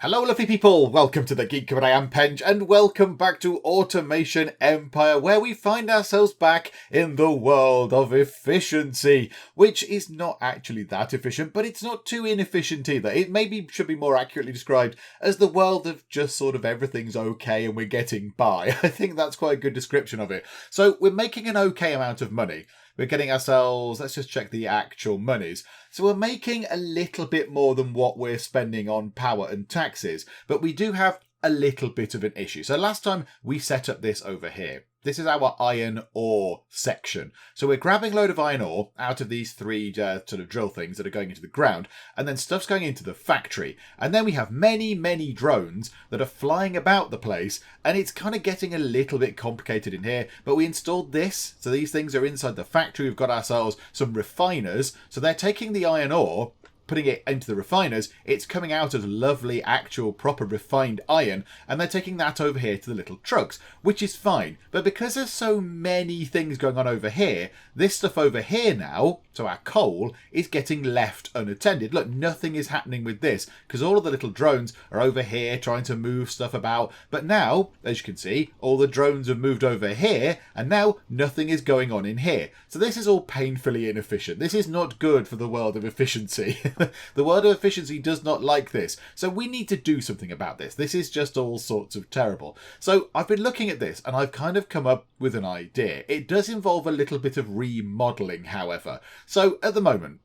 Hello lovely people, welcome to the Geek Cupboard. I am Penge and welcome back to Automation Empire, where we find ourselves back in the world of efficiency, which is not actually that efficient, but it's not too inefficient either. It maybe should be more accurately described as the world of just sort of everything's okay and we're getting by. I think that's quite a good description of it. So we're making an okay amount of money. We're getting ourselves, let's just check the actual monies. So we're making a little bit more than what we're spending on power and taxes, but we do have a little bit of an issue. So last time we set up this over here. This is our iron ore section. So we're grabbing a load of iron ore out of these three sort of drill things that are going into the ground, and then stuff's going into the factory. And then we have many drones that are flying about the place, and it's kind of getting a little bit complicated in here. But we installed this, so these things are inside the factory. We've got ourselves some refiners, so they're taking the iron ore, putting it into the refiners, it's coming out as lovely, actual, proper refined iron, and they're taking that over here to the little trucks, which is fine. But because there's so many things going on over here, this stuff over here now, so our coal, is getting left unattended. Look, nothing is happening with this, because all of the little drones are over here trying to move stuff about. But now, as you can see, all the drones have moved over here, and now nothing is going on in here. So this is all painfully inefficient. This is not good for the world of efficiency. The world of efficiency does not like this. So we need to do something about this. This is just all sorts of terrible. So I've been looking at this and I've kind of come up with an idea. It does involve a little bit of remodeling, however. So at the moment,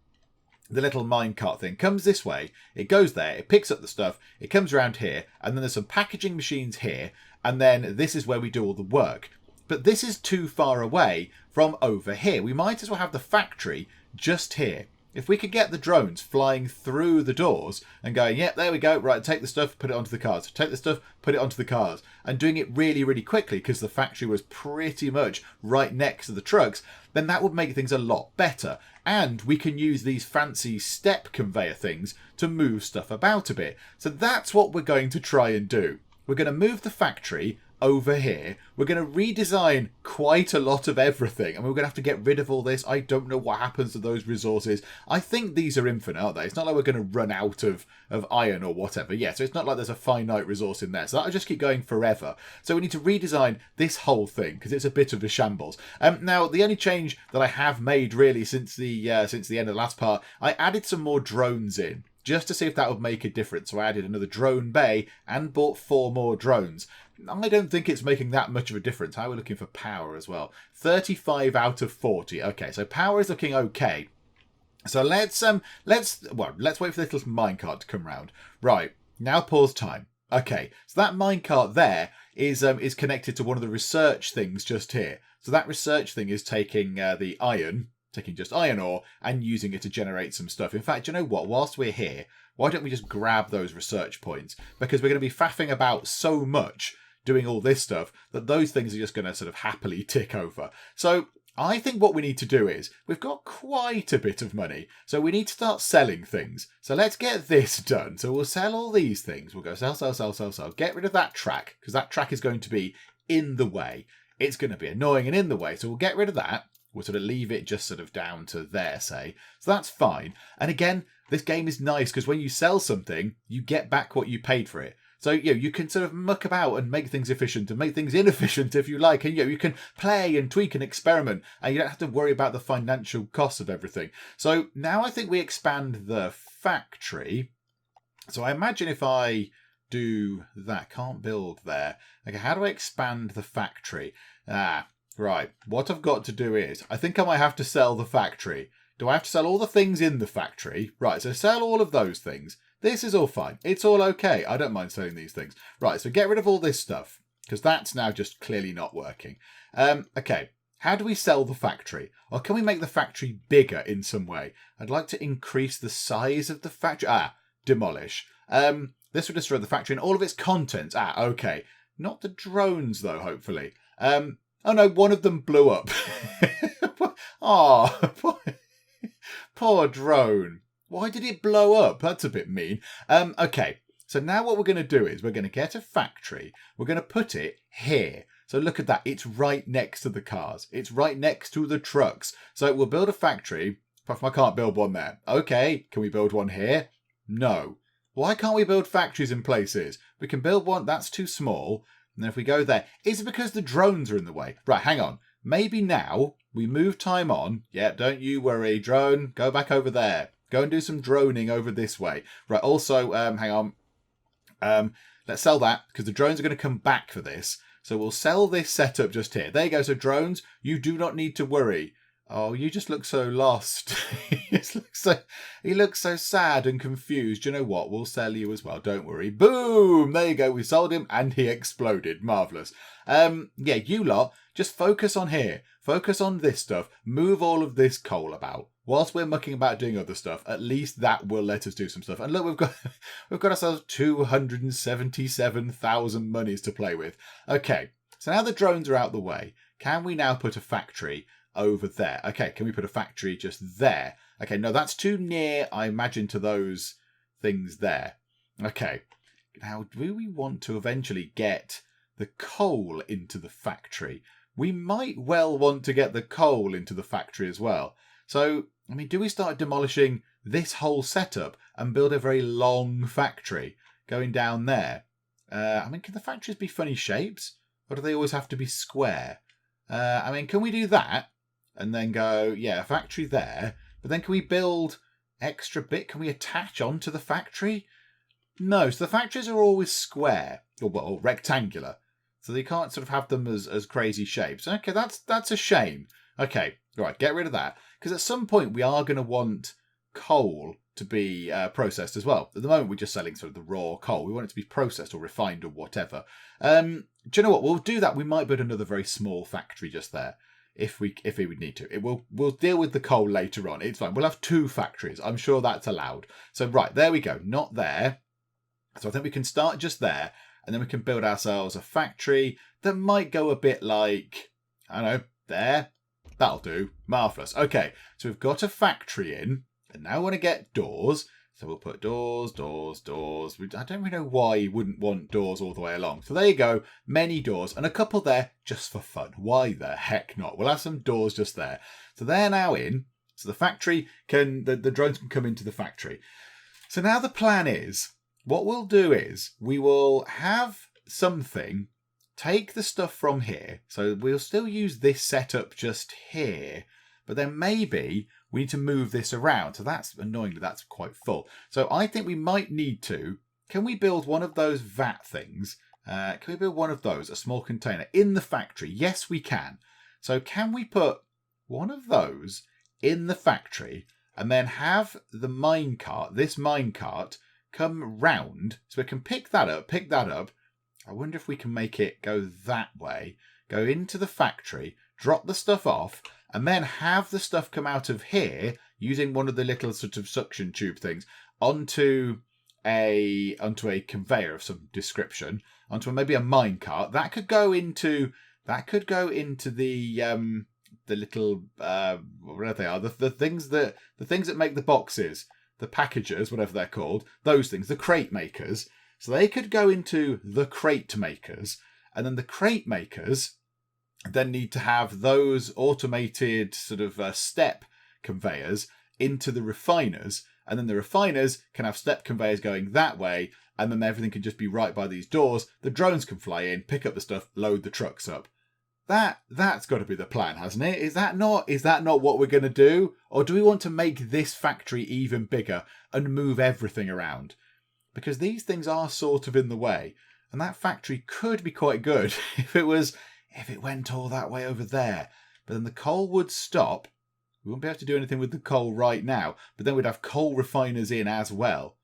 the little minecart thing comes this way, it goes there, it picks up the stuff, it comes around here, and then there's some packaging machines here, and then this is where we do all the work. But this is too far away from over here. We might as well have the factory just here. If we could get the drones flying through the doors and going, yep, there we go, right, take the stuff, put it onto the cars, take the stuff, put it onto the cars, and doing it really quickly because the factory was pretty much right next to the trucks, then that would make things a lot better. And we can use these fancy step conveyor things to move stuff about a bit. So that's what we're going to try and do. We're going to move the factory over here. We're going to redesign quite a lot of everything, and we're going to have to get rid of all this. I don't know what happens to those resources. I think these are infinite, aren't they? It's not like we're going to run out of iron or whatever. Yeah, so it's not like there's a finite resource in there. So that'll just keep going forever. So we need to redesign this whole thing because it's a bit of a shambles. Now, the only change that I have made really since the end of the last part, I added some more drones in, just to see if that would make a difference. So I added another drone bay and bought 4 more drones. I don't think it's making that much of a difference. How are we looking for power as well? 35 out of 40. Okay, so power is looking okay. So let's wait for the little minecart to come round. Right, now pause time. Okay, so that minecart there is connected to one of the research things just here. So that research thing is taking the iron, taking just iron ore and using it to generate some stuff. In fact, you know what? Whilst we're here, why don't we just grab those research points? Because we're going to be faffing about so much doing all this stuff that those things are just going to sort of happily tick over. So I think what we need to do is, we've got quite a bit of money, so we need to start selling things. So let's get this done. So we'll sell all these things. We'll go sell. Get rid of that track, because that track is going to be in the way. It's going to be annoying and in the way. So we'll get rid of that. We'll sort of leave it just sort of down to there, say. So that's fine. And again, this game is nice because when you sell something, you get back what you paid for it. So, you can sort of muck about and make things efficient and make things inefficient if you like. And, you can play and tweak and experiment and you don't have to worry about the financial costs of everything. So now I think we expand the factory. So I imagine if I do that, can't build there. Okay, how do I expand the factory? Right. What I've got to do is, I think I might have to sell the factory. Do I have to sell all the things in the factory? Right, so sell all of those things. This is all fine. It's all okay. I don't mind selling these things. Right, so get rid of all this stuff, because that's now just clearly not working. Okay, how do we sell the factory? Or can we make the factory bigger in some way? I'd like to increase the size of the factory. Demolish. This would destroy the factory and all of its contents. Okay. Not the drones, though, hopefully. Oh, no, one of them blew up. Poor drone. Why did it blow up? That's a bit mean. Okay, so now what we're going to do is we're going to get a factory. We're going to put it here. So look at that. It's right next to the cars. It's right next to the trucks. So we'll build a factory. Apart from I can't build one there. Okay, can we build one here? No. Why can't we build factories in places? We can build one, that's too small. And then if we go there, is it because the drones are in the way? Right, hang on. Maybe now we move time on. Yeah, don't you worry, drone. Go back over there. Go and do some droning over this way. Right, also, hang on. Let's sell that because the drones are going to come back for this. So we'll sell this setup just here. There you go. So drones, you do not need to worry. Oh, you just look so lost. He looks so sad and confused. You know what? We'll sell you as well. Don't worry. Boom! There you go. We sold him and he exploded. Marvellous. Yeah, you lot, just focus on here. Focus on this stuff. Move all of this coal about. Whilst we're mucking about doing other stuff, at least that will let us do some stuff. And look, we've got ourselves 277,000 monies to play with. Okay, so now the drones are out the way. Can we now put a factory over there? Okay, can we put a factory just there? Okay, no, that's too near, I imagine, to those things there. Okay, now do we want to eventually get the coal into the factory? We might well want to get the coal into the factory as well. So, I mean, do we start demolishing this whole setup and build a very long factory going down there? I mean, can the factories be funny shapes? Or do they always have to be square? I mean, can we do that? And then go, yeah, factory there. But then can we build extra bit? Can we attach onto the factory? No, so the factories are always square. Or, well, rectangular. So they can't sort of have them as crazy shapes. Okay, that's a shame. Okay, right, get rid of that. Because at some point we are going to want coal to be processed as well. At the moment we're just selling sort of the raw coal. We want it to be processed or refined or whatever. Do you know what? We'll do that. We might build another very small factory just there. If we would need to. We'll deal with the coal later on. It's fine. We'll have 2 factories. I'm sure that's allowed. So right, there we go. Not there. So I think we can start just there. And then we can build ourselves a factory that might go a bit like, I don't know, there. That'll do. Marvellous. Okay, so we've got a factory in. And now we want to get doors. So we'll put doors, doors, doors. I don't really know why you wouldn't want doors all the way along. So there you go. Many doors. And a couple there just for fun. Why the heck not? We'll have some doors just there. So they're now in. So the factory can, the drones can come into the factory. So now the plan is, what we'll do is we will have something take the stuff from here. So we'll still use this setup just here. But then maybe we need to move this around. So that's annoyingly, that's quite full. So I think we might need to, can we build one of those vat things? Can we build one of those, a small container in the factory? Yes, we can. So can we put one of those in the factory and then have the minecart, this minecart, come round so we can pick that up. I wonder if we can make it go that way, go into the factory, drop the stuff off, and then have the stuff come out of here using one of the little sort of suction tube things onto a conveyor of some description, onto maybe a minecart. That could go into the little whatever they are, the things that make the boxes, the packagers, whatever they're called, those things, the crate makers. So they could go into the crate makers, and then the crate makers then need to have those automated sort of step conveyors into the refiners, and then the refiners can have step conveyors going that way, and then everything can just be right by these doors. The drones can fly in, pick up the stuff, load the trucks up. That's got to be the plan, hasn't it? Is that not what we're going to do? Or do we want to make this factory even bigger and move everything around? Because these things are sort of in the way, and that factory could be quite good if it went all that way over there. But then the coal would stop. We wouldn't be able to do anything with the coal right now, but then we'd have coal refiners in as well.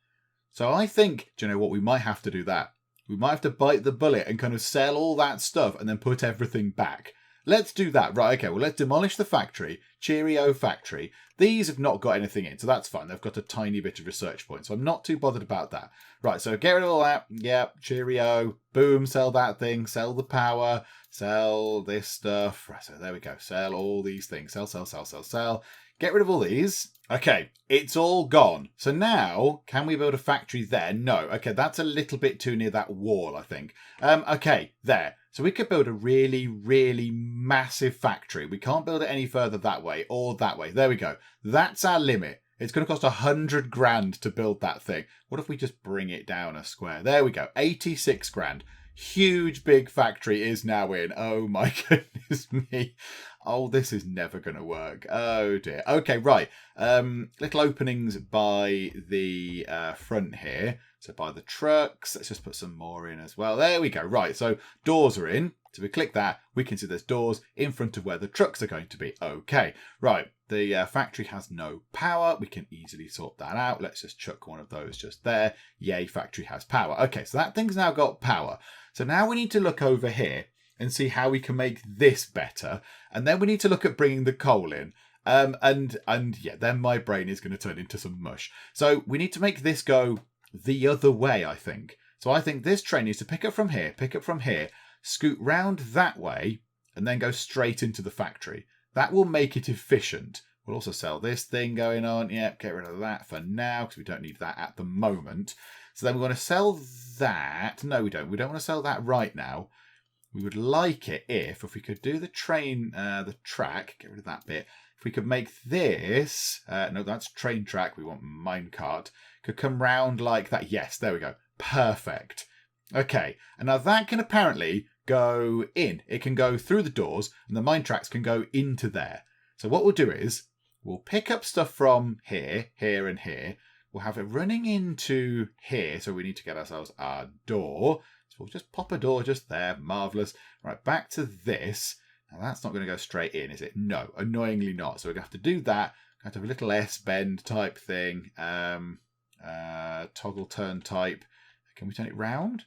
So I think, do you know what, we might have to do that. We might have to bite the bullet and kind of sell all that stuff and then put everything back. Let's do that. Right, okay, well, let's demolish the factory. Cheerio factory. These have not got anything in, so that's fine. They've got a tiny bit of research points, so I'm not too bothered about that. Right, so get rid of all that. Yep, cheerio. Boom, sell that thing. Sell the power. Sell this stuff. Right, so there we go. Sell all these things. Sell, sell, sell, sell, sell. Get rid of all these. Okay, it's all gone. So now, can we build a factory there? No. Okay, that's a little bit too near that wall, I think. Okay, there. So we could build a really, really massive factory. We can't build it any further that way or that way. There we go. That's our limit. It's going to cost 100 grand to build that thing. What if we just bring it down a square? There we go. 86 grand. Huge big factory is now in. Oh my goodness me. Oh, this is never going to work. Oh dear. Okay, right. Little openings by the front here. So by the trucks. Let's just put some more in as well. There we go. Right, so doors are in. So we click that. We can see there's doors in front of where the trucks are going to be. Okay, right. The factory has no power. We can easily sort that out. Let's just chuck one of those just there. Yay, factory has power. Okay, so that thing's now got power. So now we need to look over here and see how we can make this better. And then we need to look at bringing the coal in. And yeah, then my brain is going to turn into some mush. So we need to make this go the other way, I think. So I think this train needs to pick up from here, scoot round that way, and then go straight into the factory. That will make it efficient. We'll also sell this thing going on. Yeah, get rid of that for now because we don't need that at the moment. So then we want to sell that. No, we don't. We don't want to sell that right now. We would like it if we could do the train, the track, get rid of that bit. If we could make this, no, that's train track. We want minecart. Could come round like that. Yes, there we go. Perfect. Okay, and now that can apparently go in. It can go through the doors, and the mine tracks can go into there. So what we'll do is we'll pick up stuff from here, here, and here. We'll have it running into here, so we need to get ourselves our door. So we'll just pop a door just there. Marvellous. Right, back to this. Now that's not going to go straight in, is it? No, annoyingly not. So we're going to have to do that. Going to have a little S-bend type thing. Toggle turn type. Can we turn it round?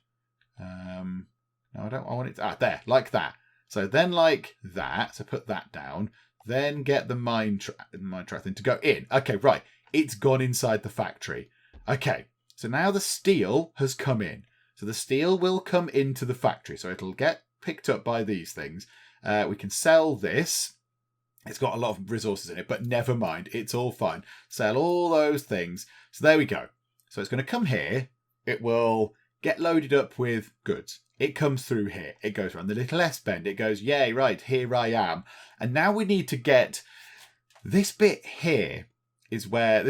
No, I don't. I want it. There, like that. So then, like that. So put that down. Then get the mine track thing to go in. Okay, right. It's gone inside the factory. Okay. So now the steel has come in. So the steel will come into the factory. So it'll get picked up by these things. We can sell this. It's got a lot of resources in it, but never mind. It's all fine. Sell all those things. So there we go. So it's going to come here. It will get loaded up with goods. It comes through here. It goes around the little S-bend. It goes, yay, right, here I am. And now we need to get this bit here is where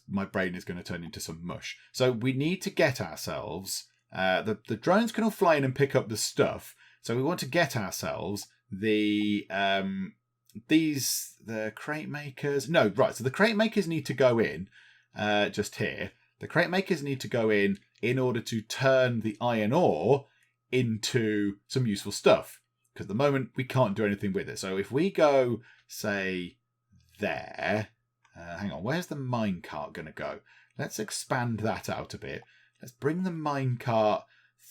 my brain is going to turn into some mush. So we need to get ourselves, the drones can all fly in and pick up the stuff. So we want to get ourselves the crate makers. No, right. So the crate makers need to go in just here. The crate makers need to go in order to turn the iron ore into some useful stuff. Because at the moment, we can't do anything with it. So if we go, say, there. Hang on, where's the minecart going to go? Let's expand that out a bit. Let's bring the minecart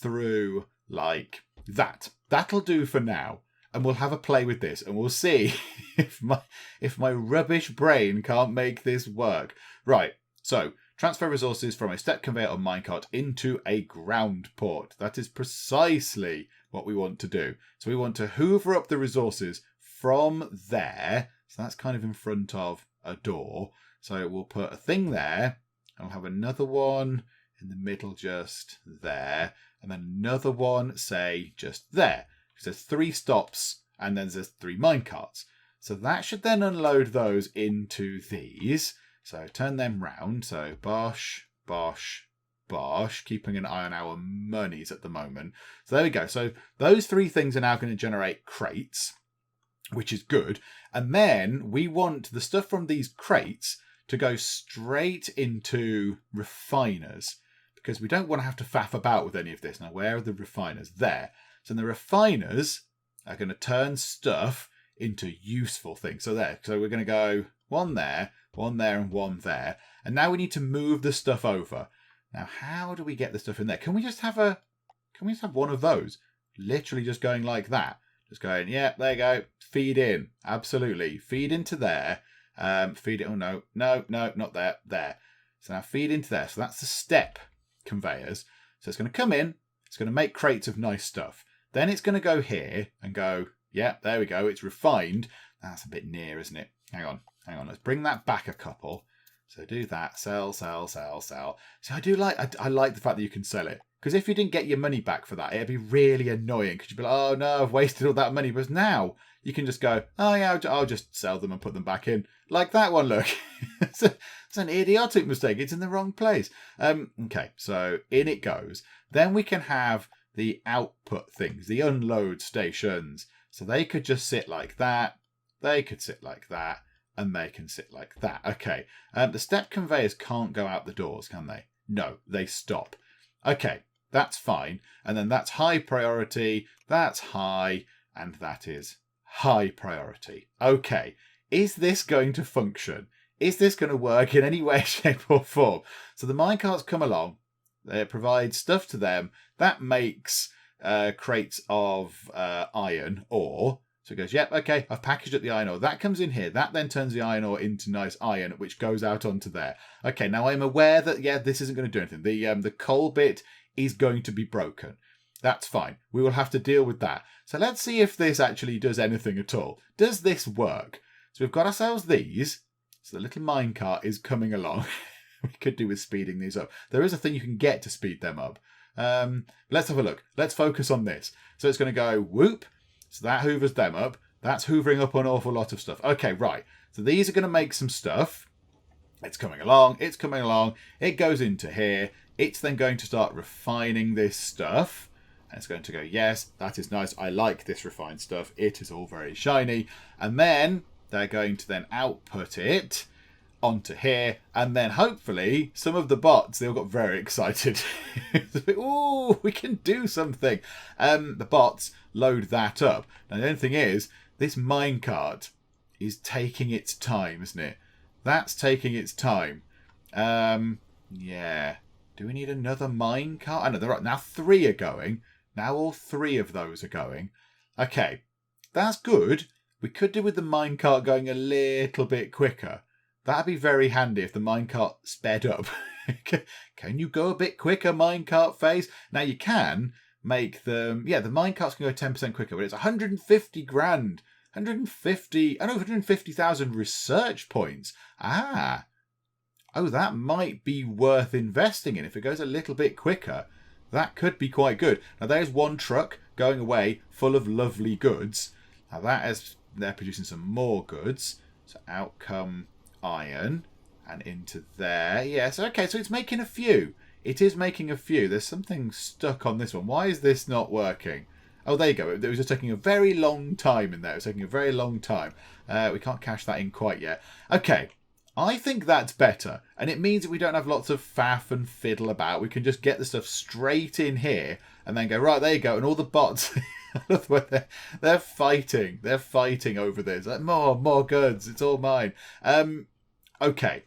through like that. That'll do for now. And we'll have a play with this. And we'll see if my rubbish brain can't make this work. Right, so transfer resources from a step conveyor or minecart into a ground port. That is precisely what we want to do. So we want to hoover up the resources from there. So that's kind of in front of a door. So we'll put a thing there. And we'll have another one in the middle just there. And then another one, say, just there. Because there's 3 stops and then there's 3 minecarts. So that should then unload those into these. So turn them round. So bosh, bosh, bosh. Keeping an eye on our monies at the moment. So there we go. So those 3 things are now going to generate crates, which is good. And then we want the stuff from these crates to go straight into refiners. Because we don't want to have to faff about with any of this. Now, where are the refiners? There. So the refiners are going to turn stuff into useful things. So there. So we're going to go one there, and one there. And now we need to move the stuff over. Now, how do we get the stuff in there? Can we just have one of those? Literally just going like that. Just going, yeah, there you go. Feed in. Absolutely. Feed into there. Feed it. Oh, no, not there. There. So now feed into there. So that's the step conveyors. So it's going to come in. It's going to make crates of nice stuff. Then it's going to go here and go, yeah, there we go. It's refined. That's a bit near, isn't it? Hang on. Let's bring that back a couple. So do that. Sell, sell, sell, sell. So I like the fact that you can sell it. Because if you didn't get your money back for that, it'd be really annoying. Because you'd be like, oh no, I've wasted all that money. But now you can just go, oh yeah, I'll just sell them and put them back in. Like that one, look. It's an idiotic mistake. It's in the wrong place. Okay, so in it goes. Then we can have the output things, the unload stations. So they could just sit like that. They could sit like that. And they can sit like that. Okay, the step conveyors can't go out the doors, can they? No, they stop. Okay, that's fine. And then that's high priority, that's high, and that is high priority. Okay, is this going to function? Is this going to work in any way, shape, or form? So the minecarts come along, they provide stuff to them. That makes crates of iron ore. So it goes, yep, okay, I've packaged up the iron ore. That comes in here. That then turns the iron ore into nice iron, which goes out onto there. Okay, now I'm aware that, yeah, this isn't going to do anything. The coal bit is going to be broken. That's fine. We will have to deal with that. So let's see if this actually does anything at all. Does this work? So we've got ourselves these. So the little minecart is coming along. We could do with speeding these up. There is a thing you can get to speed them up. Let's have a look. Let's focus on this. So it's going to go whoop. So that hoovers them up. That's hoovering up an awful lot of stuff. Okay, right. So these are going to make some stuff. It's coming along. It's coming along. It goes into here. It's then going to start refining this stuff. And it's going to go, yes, that is nice. I like this refined stuff. It is all very shiny. And then they're going to then output it onto here. And then hopefully some of the bots, they all got very excited. Ooh, we can do something. The bots load that up. Now the only thing is, this minecart is taking its time, isn't it? That's taking its time. Yeah. Do we need another minecart? I know, they're right. Now 3 are going. Now all 3 of those are going. Okay. That's good. We could do with the minecart going a little bit quicker. That'd be very handy if the minecart sped up. Can you go a bit quicker, minecart phase? Now you can make them... Yeah, the minecarts can go 10% quicker, but it's 150 grand. 150,000 research points. Ah. Oh, that might be worth investing in. If it goes a little bit quicker, that could be quite good. Now there's one truck going away full of lovely goods. Now that is... They're producing some more goods. So out come iron and into there. Yes, okay, so it's making a few. It is making a few. There's something stuck on this one. Why is this not working? Oh, there you go. It was just taking a very long time in there. It was taking a very long time. We can't cash that in quite yet. Okay, I think that's better. And it means that we don't have lots of faff and fiddle about. We can just get the stuff straight in here and then go, right, there you go. And all the bots... they're fighting. They're fighting over this. Like, more goods. It's all mine. Okay.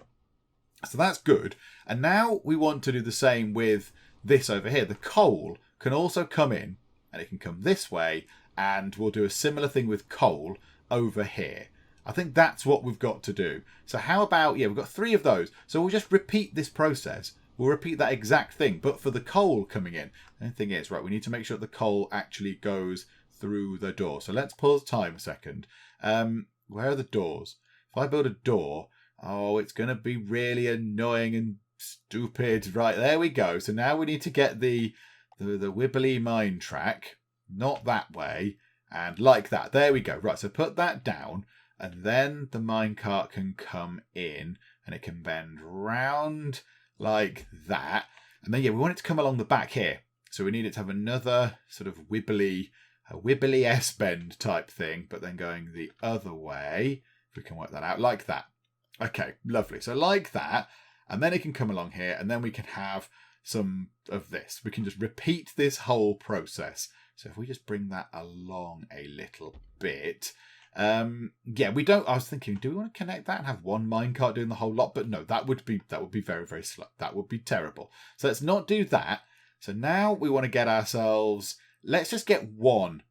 So that's good. And now we want to do the same with this over here. The coal can also come in, and it can come this way, and we'll do a similar thing with coal over here. I think that's what we've got to do. So how about, yeah, we've got 3 of those. So we'll just repeat this process. We'll repeat that exact thing, but for the coal coming in. And the thing is, right, we need to make sure the coal actually goes through the door. So let's pause time a second. Where are the doors? If I build a door, oh, it's going to be really annoying and stupid. Right, there we go. So now we need to get the wibbly mine track, not that way, and like that. There we go. Right, so put that down, and then the minecart can come in, and it can bend round like that. And then, yeah, we want it to come along the back here. So we need it to have another sort of wibbly S-bend type thing, but then going the other way. If we can work that out like that. Okay, lovely. So like that. And then it can come along here, and then we can have some of this. We can just repeat this whole process. So if we just bring that along a little bit... yeah, we don't. I was thinking, do we want to connect that and have one minecart doing the whole lot? But no, that would be very, very slow. That would be terrible. So let's not do that. So now we want to get ourselves. Let's just get one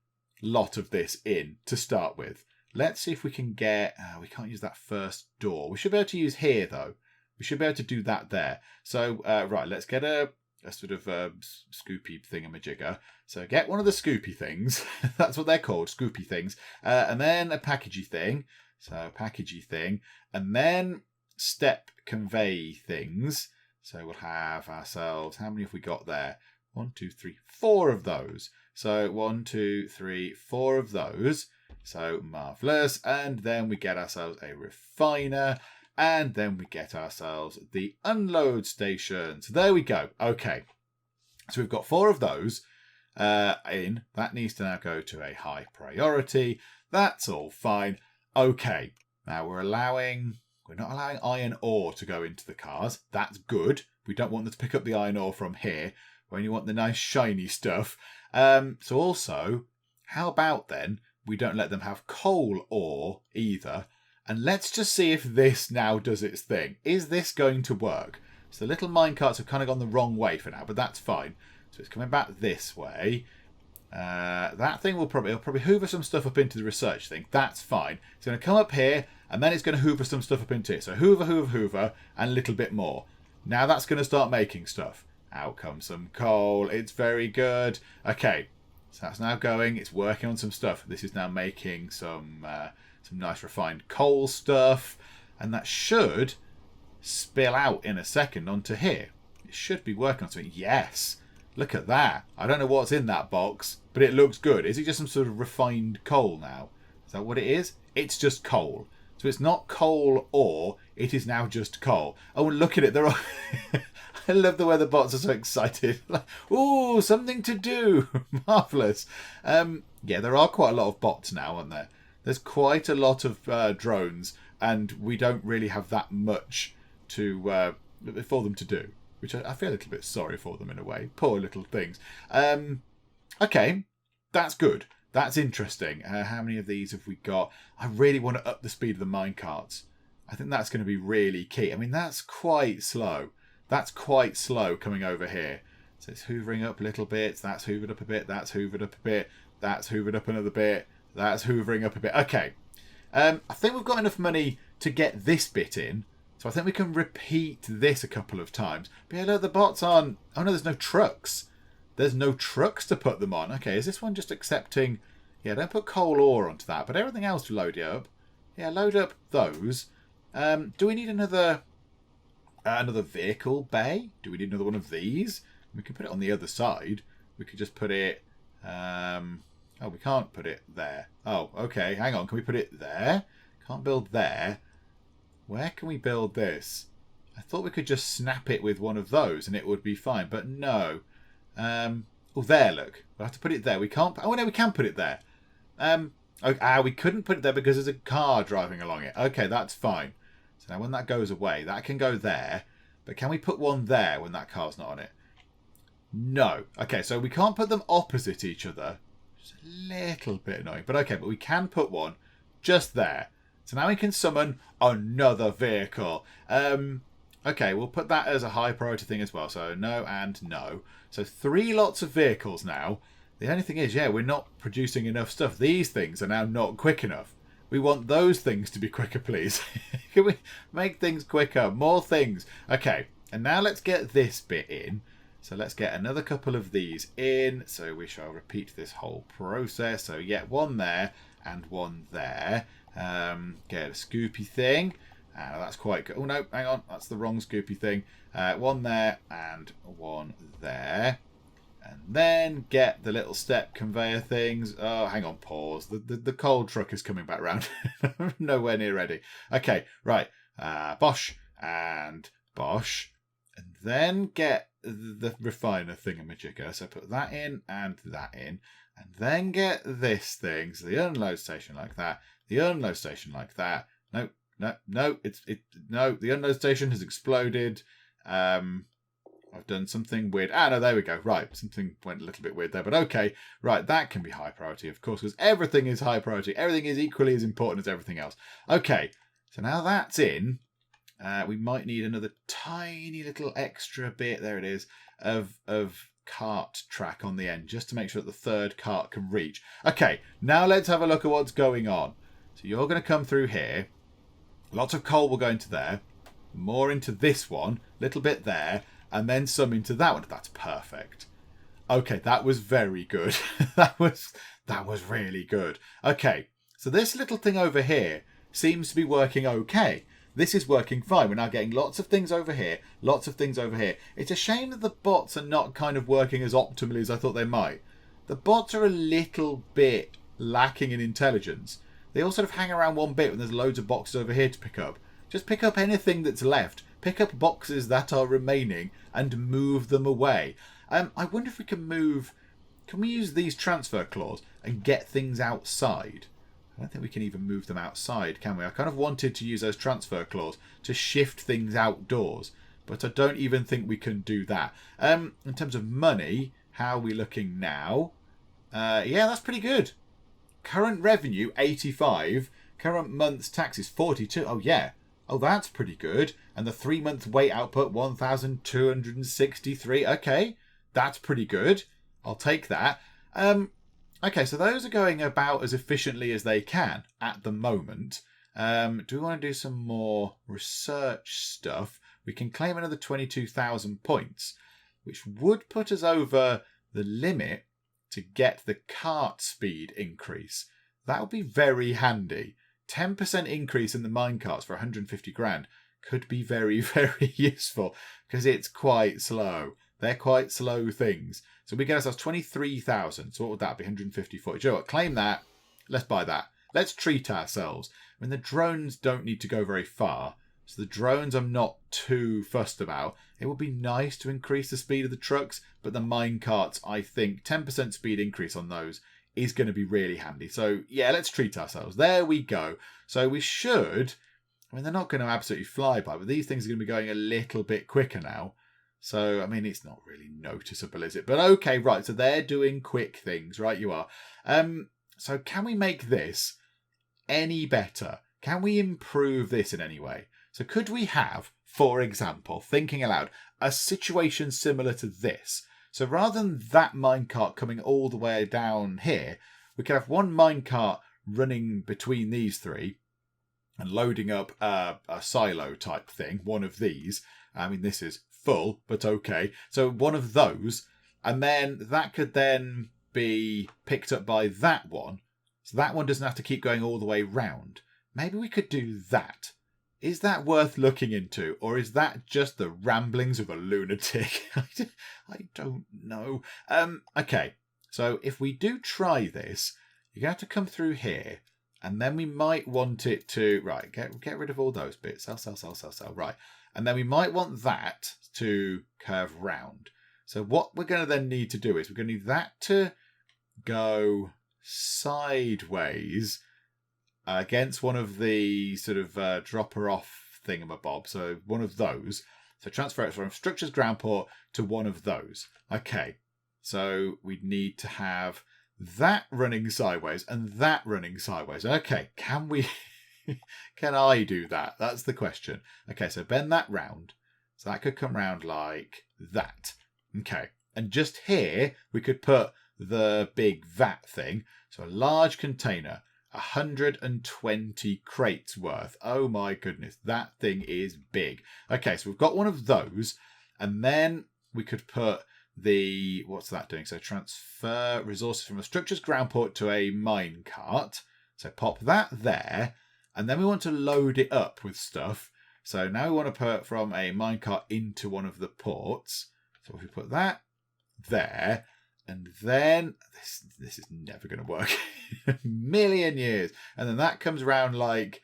lot of this in to start with. Let's see if we can get. We can't use that first door. We should be able to use here though. We should be able to do that there. So right, let's get a sort of scoopy thingamajigger. So get one of the scoopy things. That's what they're called, scoopy things. And then a packagey thing. So packagey thing. And then step convey things. So we'll have ourselves, how many have we got there? 1, 2, 3, 4 of those. So 1, 2, 3, 4 of those. So marvellous. And then we get ourselves a refiner. And then we get ourselves the unload station. So there we go. Okay. So we've got 4 of those in. That needs to now go to a high priority. That's all fine. Okay. Now we're not allowing iron ore to go into the cars. That's good. We don't want them to pick up the iron ore from here. We only want the nice shiny stuff. So also, how about then we don't let them have coal ore either. And let's just see if this now does its thing. Is this going to work? So the little minecarts have kind of gone the wrong way for now, but that's fine. So it's coming back this way. That thing will probably hoover some stuff up into the research thing. That's fine. It's going to come up here, and then it's going to hoover some stuff up into it. So hoover, hoover, hoover, and a little bit more. Now that's going to start making stuff. Out comes some coal. It's very good. Okay, so that's now going. It's working on some stuff. This is now making some nice refined coal stuff, and that should spill out in a second onto here. It should be working on something. Yes. Look at that. I don't know what's in that box, but it looks good. Is it just some sort of refined coal now? Is that what it is? It's just coal. So it's not coal ore. It is now just coal. Oh, and look at it. They're all... I love the way the bots are so excited. Like, ooh, something to do. Marvellous. Yeah, there are quite a lot of bots now, aren't there? There's quite a lot of drones, and we don't really have that much for them to do. Which I feel a little bit sorry for them in a way. Poor little things. Okay, that's good. That's interesting. How many of these have we got? I really want to up the speed of the minecarts. I think that's going to be really key. I mean, that's quite slow. That's quite slow coming over here. So it's hoovering up little bits. That's hoovered up a bit. That's hoovered up a bit. That's hoovered up another bit. That's hoovering up a bit. Okay. I think we've got enough money to get this bit in. So I think we can repeat this a couple of times. But yeah, look, the bots aren't... Oh no, there's no trucks. There's no trucks to put them on. Okay, is this one just accepting... Yeah, don't put coal ore onto that. But everything else to load it up. Yeah, load up those. Do we need another vehicle bay? Do we need another one of these? We can put it on the other side. We could just put it... Oh, we can't put it there. Oh, okay, hang on. Can we put it there? Can't build there. Where can we build this? I thought we could just snap it with one of those and it would be fine, but no. Oh, there, look. We'll have to put it there. We can't... Oh, no, we can put it there. We couldn't put it there because there's a car driving along it. Okay, that's fine. So now when that goes away, that can go there. But can we put one there when that car's not on it? No. Okay, so we can't put them opposite each other. It's a little bit annoying. But okay, but we can put one just there. So now we can summon another vehicle. Okay, we'll put that as a high priority thing as well. So no and no. So 3 lots of vehicles now. The only thing is, yeah, we're not producing enough stuff. These things are now not quick enough. We want those things to be quicker, please. Can we make things quicker? More things. Okay, and now let's get this bit in. So let's get another couple of these in. So we shall repeat this whole process. So yeah, one there and one there. Get a scoopy thing. That's quite good. Oh no, hang on, that's the wrong scoopy thing. One there and one there. And then get the little step conveyor things. Oh, hang on, pause. The coal truck is coming back round. Nowhere near ready. Okay, right. Bosh and Bosh. And then get the refiner thingamajigger. So put that in and that in. And then get this thing. So the unload station like that. The unload station like that. No. No, the unload station has exploded. I've done something weird. No, there we go. Right, something went a little bit weird there, but okay. Right, that can be high priority, of course, because everything is high priority. Everything is equally as important as everything else. Okay, so now that's in. We might need another tiny little extra bit, there it is, of cart track on the end, just to make sure that the third cart can reach. Okay, now let's have a look at what's going on. So you're going to come through here. Lots of coal will go into there. More into this one. Little bit there. And then some into that one. That's perfect. Okay, that was very good. that was really good. Okay, so this little thing over here seems to be working okay. This is working fine. We're now getting lots of things over here, lots of things over here. It's a shame that the bots are not kind of working as optimally as I thought they might. The bots are a little bit lacking in intelligence. They all sort of hang around one bit when there's loads of boxes over here to pick up. Just pick up anything that's left. Pick up boxes that are remaining and move them away. I wonder if we can move... Can we use these transfer claws and get things outside? I don't think we can even move them outside, can we? I kind of wanted to use those transfer claws to shift things outdoors, but I don't even think we can do that. In terms of money, how are we looking now? Yeah, that's pretty good. Current revenue, 85. Current month's taxes, 42. Oh, yeah. Oh, that's pretty good. And the 3-month weight output, 1,263. Okay, that's pretty good. I'll take that. Okay, so those are going about as efficiently as they can at the moment. Do we want to do some more research stuff? We can claim another 22,000 points, which would put us over the limit to get the cart speed increase. That would be very handy. 10% increase in the minecarts for 150 grand could be very, very useful because it's quite slow. They're quite slow things. So we get ourselves 23,000. So what would that be? 154. Do you know what? Claim that. Let's buy that. Let's treat ourselves. I mean, the drones don't need to go very far. So the drones I'm not too fussed about. It would be nice to increase the speed of the trucks, but the minecarts, I think 10% speed increase on those is going to be really handy. So yeah, let's treat ourselves. There we go. So we should, I mean, they're not going to absolutely fly by, but these things are going to be going a little bit quicker now. So, I mean, it's not really noticeable, is it? But okay, right. So they're doing quick things, right? You are. So can we make this any better? Can we improve this in any way? So could we have, for example, thinking aloud, a situation similar to this? So rather than that minecart coming all the way down here, we could have one minecart running between these three and loading up a silo type thing, one of these. I mean, this is full, but okay. So one of those, and then that could then be picked up by that one. So that one doesn't have to keep going all the way round. Maybe we could do that. Is that worth looking into, or is that just the ramblings of a lunatic? I don't know. Okay, so if we do try this, you're going to have to come through here, and then we might want it to... Right, get rid of all those bits. Sell. Right. And then we might want that to curve round. So what we're going to then need to do is we're going to need that to go sideways against one of the sort of dropper off thingamabob. So one of those. So transfer it from structures ground port to one of those. Okay. So we need to have that running sideways and that running sideways. Okay. Can we... Can I do that? That's the question. Okay, so bend that round. So that could come round like that. Okay. And just here, we could put the big vat thing. So a large container, 120 crates worth. Oh my goodness, that thing is big. Okay, so we've got one of those. And then we could put the... What's that doing? So transfer resources from a structures ground port to a mine cart. So pop that there. And then we want to load it up with stuff. So now we want to put from a minecart into one of the ports. So if we put that there, and then this is never going to work. A million years. And then that comes around like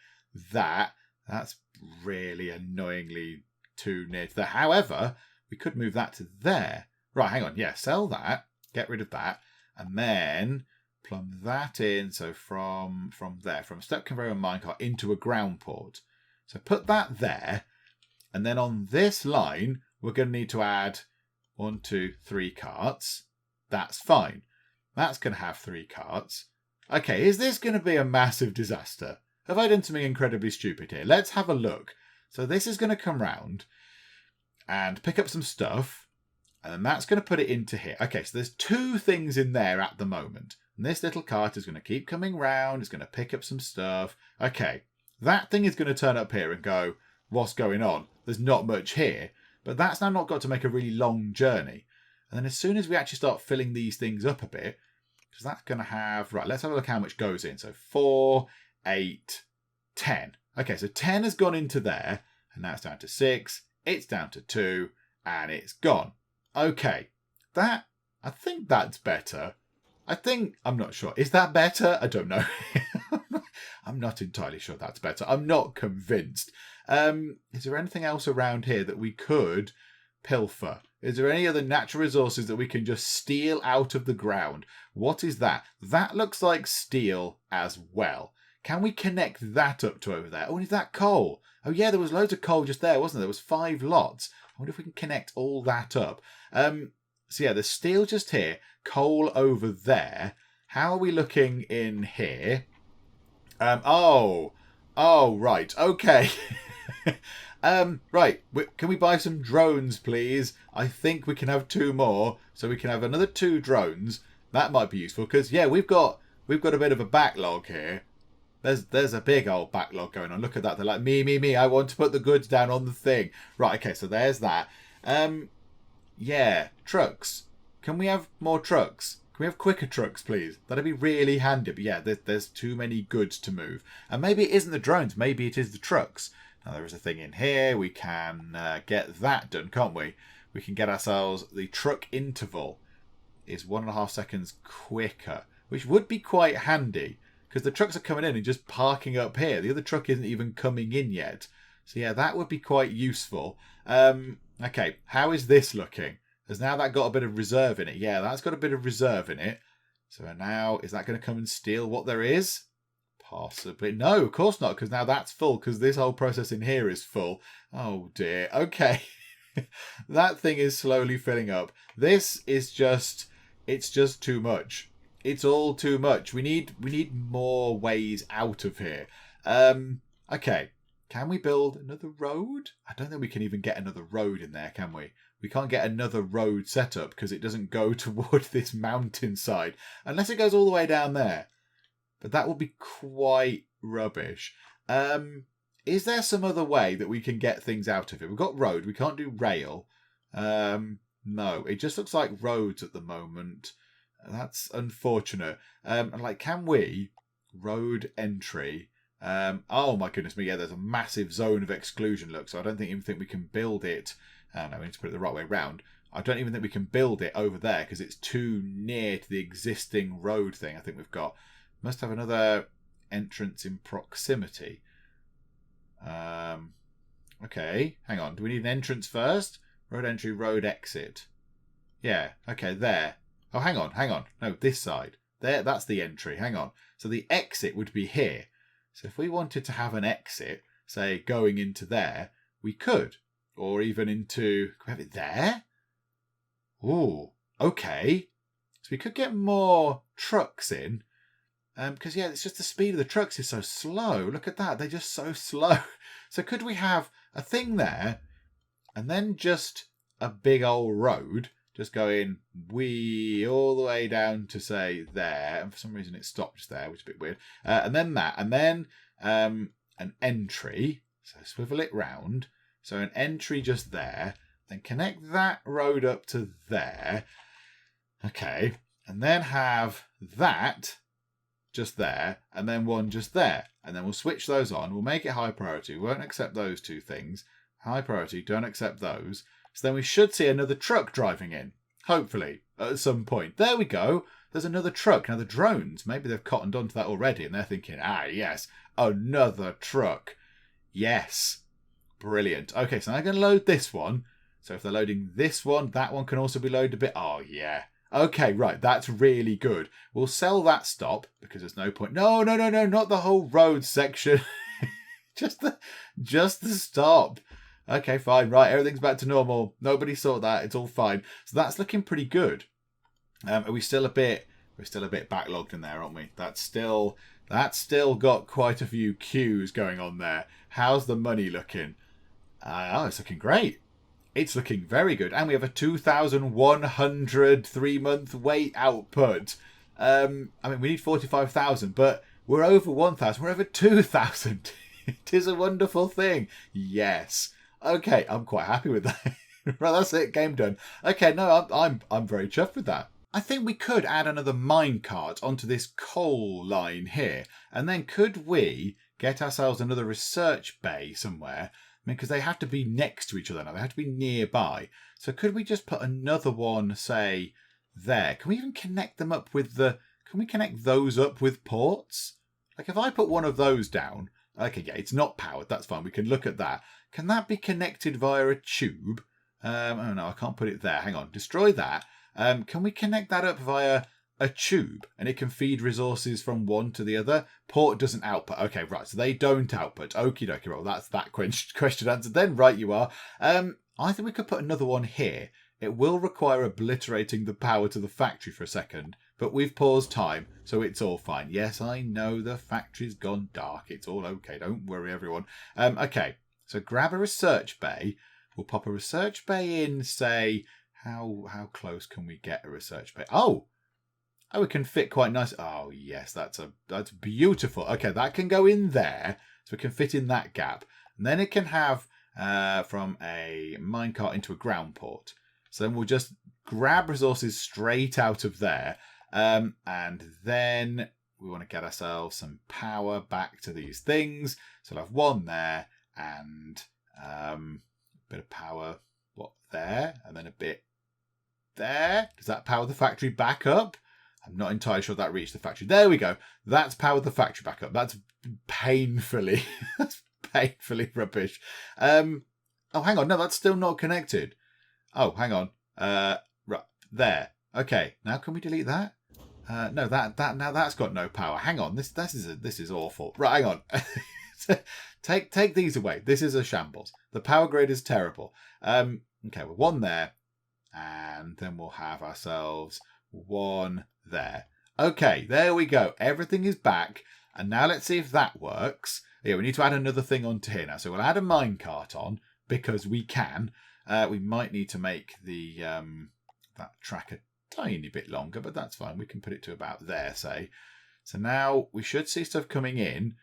that. That's really annoyingly too near to there. However, we could move that to there. Right, hang on. Yeah, sell that. Get rid of that. And then... plumb that in, so from there, from a step conveyor and minecart into a ground port. So put that there, and then on this line, we're going to need to add 1, 2, 3 carts. That's fine. That's going to have 3 carts. Okay, is this going to be a massive disaster? Have I done something incredibly stupid here? Let's have a look. So this is going to come round and pick up some stuff, and then that's going to put it into here. Okay, so there's 2 things in there at the moment. And this little cart is going to keep coming round. It's going to pick up some stuff. Okay, that thing is going to turn up here and go, what's going on? There's not much here. But that's now not got to make a really long journey. And then as soon as we actually start filling these things up a bit, because that's going to have... Right, let's have a look how much goes in. So 4, 8, 10. Okay, so 10 has gone into there, and now it's down to 6, it's down to 2, and it's gone. Okay, I think that's better. I'm not sure. Is that better? I don't know. I'm not entirely sure that's better. I'm not convinced. Is there anything else around here that we could pilfer? Is there any other natural resources that we can just steal out of the ground? What is that? That looks like steel as well. Can we connect that up to over there? Oh, is that coal? Oh yeah, there was loads of coal just there, wasn't there? There was 5 lots. I wonder if we can connect all that up. So yeah, there's steel just here, coal over there. How are we looking in here? Oh, right, okay. Right, can we buy some drones, please? I think we can have 2 more, so we can have another 2 drones. That might be useful because yeah, we've got a bit of a backlog here. There's a big old backlog going on. Look at that. They're like, me. I want to put the goods down on the thing. Right, okay, so there's that. Yeah, trucks. Can we have more trucks? Can we have quicker trucks, please? That'd be really handy. But yeah, there's too many goods to move. And maybe it isn't the drones. Maybe it is the trucks. Now, there is a thing in here. We can get that done, can't we? We can get ourselves the truck interval is 1.5 seconds quicker, which would be quite handy because the trucks are coming in and just parking up here. The other truck isn't even coming in yet. So yeah, that would be quite useful. Okay, how is this looking? Has now that got a bit of reserve in it? Yeah, that's got a bit of reserve in it. So now, is that going to come and steal what there is? Possibly. No, of course not, because now that's full, because this whole process in here is full. Oh dear. Okay. That thing is slowly filling up. This is just, it's just too much. It's all too much. We need more ways out of here. Okay. Can we build another road? I don't think we can even get another road in there, can we? We can't get another road set up because it doesn't go toward this mountainside. Unless it goes all the way down there. But that would be quite rubbish. Is there some other way that we can get things out of it? We've got road. We can't do rail. No, it just looks like roads at the moment. That's unfortunate. And like, can we road entry? Oh my goodness me! Yeah, there's a massive zone of exclusion. Look, so I don't even think we can build it. No, we need to put it the right way round. I don't even think we can build it over there because it's too near to the existing road thing. I think we've got. Must have another entrance in proximity. Okay, hang on. Do we need an entrance first? Road entry, road exit. Yeah, okay, there. Oh, hang on. No, this side. There, that's the entry. Hang on. So the exit would be here. So if we wanted to have an exit, say, going into there, we could. Or even into... Can we have it there? Ooh, okay. So we could get more trucks in. Because, yeah, it's just the speed of the trucks is so slow. Look at that. They're just so slow. So could we have a thing there and then just a big old road just going all the way down to, say, there. And for some reason it stopped just there, which is a bit weird. And then that. And then an entry. So swivel it round. So an entry just there. Then connect that road up to there. Okay. And then have that... just there, and then one just there. And then we'll switch those on. We'll make it high priority. We won't accept those 2 things. High priority, don't accept those. So then we should see another truck driving in. Hopefully, at some point. There we go. There's another truck. Now the drones, maybe they've cottoned onto that already, and they're thinking, yes, another truck. Yes. Brilliant. Okay, so I'm going to load this one. So if they're loading this one, that one can also be loaded a bit. Oh, yeah. Okay, right, that's really good. We'll sell that stop because there's no point. No, not the whole road section. just the stop. Okay, fine, right, everything's back to normal. Nobody saw that. It's all fine. So that's looking pretty good. Are we still a bit? We're still a bit backlogged in there, aren't we? That's still got quite a few queues going on there. How's the money looking? It's looking great. It's looking very good. And we have a 2,100 3-month wait output. I mean, we need 45,000, but we're over 1,000. We're over 2,000. It is a wonderful thing. Yes. Okay, I'm quite happy with that. Right, that's it. Game done. Okay, no, I'm very chuffed with that. I think we could add another minecart onto this coal line here. And then could we get ourselves another research bay somewhere. I mean, because they have to be next to each other now. They have to be nearby. So could we just put another one, say, there? Can we even connect them up with can we connect those up with ports? Like if I put one of those down, okay, yeah, it's not powered. That's fine. We can look at that. Can that be connected via a tube? Oh no, I can't put it there. Hang on. Destroy that. Can we connect that up via a tube and it can feed resources from one to the other? Port doesn't output. Okay, right. So they don't output. Okie dokie. Well, that's that question answered then. Right, you are. I think we could put another one here. It will require obliterating the power to the factory for a second, but we've paused time, so it's all fine. Yes, I know the factory's gone dark. It's all okay. Don't worry, everyone. Okay, so grab a research bay. We'll pop a research bay in, say, how close can we get a research bay? Oh, it can fit quite nice. Oh, yes, that's beautiful. Okay, that can go in there, so it can fit in that gap. And then it can have from a minecart into a ground port. So then we'll just grab resources straight out of there. And then we want to get ourselves some power back to these things. So I'll have one there and a bit of power, there? And then a bit there. Does that power the factory back up? I'm not entirely sure that reached the factory. There we go. That's powered the factory back up. That's painfully, rubbish. Oh, hang on. No, that's still not connected. Oh, hang on. Right there. Okay. Now can we delete that? No, now that's got no power. Hang on. This is awful. Right, hang on. Take these away. This is a shambles. The power grid is terrible. Okay, well, one there, and then we'll have ourselves one there. Okay, there we go. Everything is back, and now let's see if that works. Yeah, we need to add another thing onto here now. So we'll add a minecart on because we can. We might need to make the that track a tiny bit longer, but that's fine. We can put it to about there, say. So now we should see stuff coming in.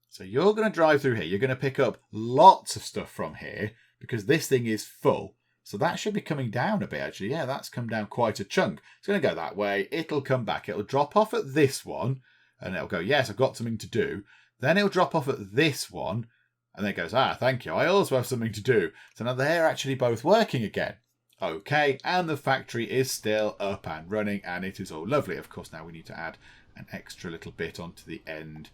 So you're going to drive through here. You're going to pick up lots of stuff from here because this thing is full. So that should be coming down a bit, actually. Yeah, that's come down quite a chunk. It's going to go that way. It'll come back. It'll drop off at this one, and it'll go, yes, I've got something to do. Then it'll drop off at this one, and then it goes, thank you. I also have something to do. So now they're actually both working again. Okay, and the factory is still up and running, and it is all lovely. Of course, now we need to add an extra little bit onto the end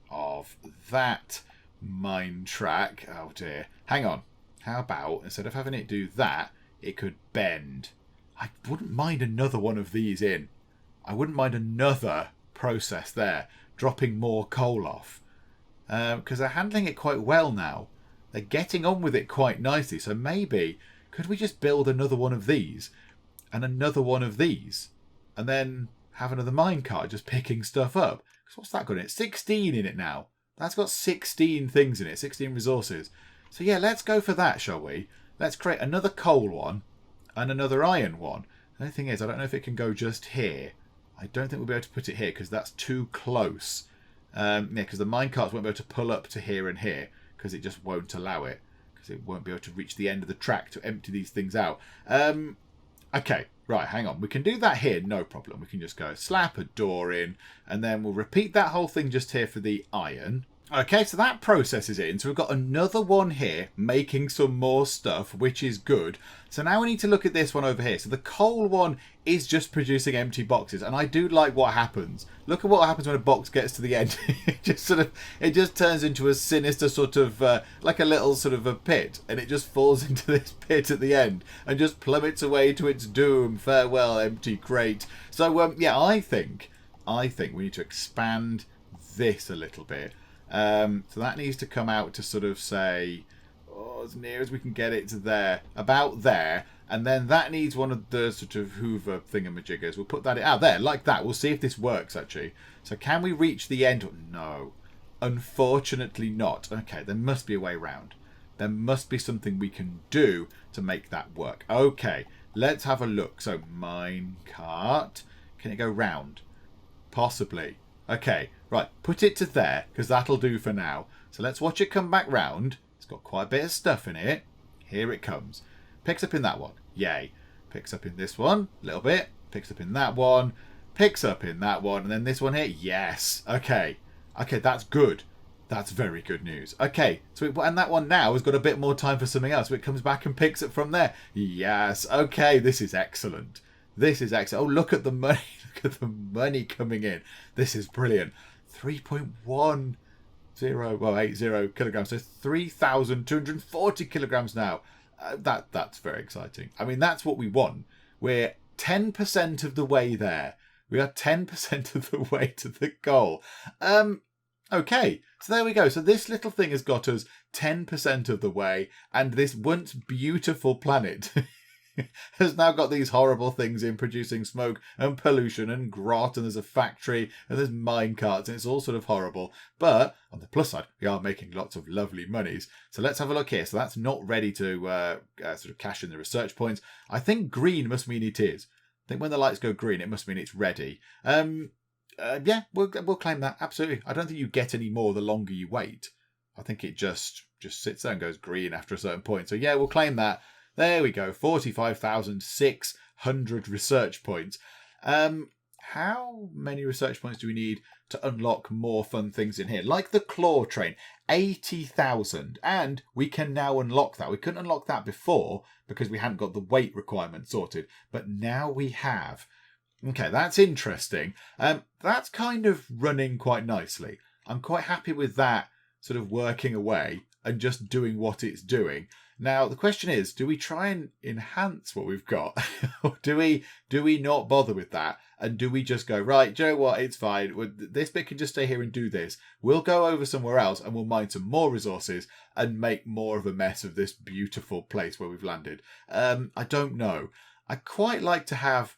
of that mine track. Oh dear. Hang on. How about, instead of having it do that, it could bend? I wouldn't mind another one of these in. I wouldn't mind another process there, dropping more coal off. Because they're handling it quite well now. They're getting on with it quite nicely. So maybe, could we just build another one of these and another one of these? And then have another minecart just picking stuff up? Because what's that got in it? 16 in it now. That's got 16 things in it, 16 resources. So yeah, let's go for that, shall we? Let's create another coal one and another iron one. The only thing is, I don't know if it can go just here. I don't think we'll be able to put it here because that's too close. Yeah, because the minecarts won't be able to pull up to here and here because it just won't allow it. Because it won't be able to reach the end of the track to empty these things out. Okay, right, hang on. We can do that here, no problem. We can just go slap a door in and then we'll repeat that whole thing just here for the iron. Okay, so that process is in. So we've got another one here making some more stuff, which is good. So now we need to look at this one over here. So the coal one is just producing empty boxes. And I do like what happens. Look at what happens when a box gets to the end. it just turns into a sinister sort of, like a little sort of a pit. And it just falls into this pit at the end and just plummets away to its doom. Farewell, empty crate. So, yeah, I think we need to expand this a little bit. So that needs to come out to sort of say, as near as we can get it to there, about there, and then that needs one of the sort of Hoover thingamajiggers. We'll put that out there like that. We'll see if this works actually. So can we reach the end? No, unfortunately not. Okay, there must be a way around. There must be something we can do to make that work. Okay, let's have a look. So minecart, can it go round? Possibly. Okay, right, put it to there, because that'll do for now. So let's watch it come back round. It's got quite a bit of stuff in it. Here it comes. Picks up in that one. Yay. Picks up in this one. A little bit. Picks up in that one. Picks up in that one. And then this one here. Yes. Okay. Okay, that's good. That's very good news. Okay, and that one now has got a bit more time for something else. So it comes back and picks it from there. Yes. Okay, this is excellent. This is excellent. Oh, look at the money. Look at the money coming in. This is brilliant. 3.10, 80 kilograms. So 3,240 kilograms now. That's very exciting. I mean, that's what we want. We're 10% of the way there. We are 10% of the way to the goal. Okay, so there we go. So this little thing has got us 10% of the way, and this once beautiful planet has now got these horrible things in, producing smoke and pollution and grot, and there's a factory and there's mine carts, and it's all sort of horrible. But on the plus side, we are making lots of lovely monies. So let's have a look here. So that's not ready to sort of cash in the research points. I think green must mean it is. I think when the lights go green, it must mean it's ready. Yeah, we'll claim that, absolutely. I don't think you get any more the longer you wait. I think it just sits there and goes green after a certain point. So yeah, we'll claim that. There we go, 45,600 research points. How many research points do we need to unlock more fun things in here? Like the claw train, 80,000. And we can now unlock that. We couldn't unlock that before because we hadn't got the weight requirement sorted. But now we have. Okay, that's interesting. That's kind of running quite nicely. I'm quite happy with that sort of working away and just doing what it's doing. Now, the question is, do we try and enhance what we've got? Or do we not bother with that? And do we just go, right, do you know what, it's fine. This bit can just stay here and do this. We'll go over somewhere else and we'll mine some more resources and make more of a mess of this beautiful place where we've landed. I don't know. I quite like to have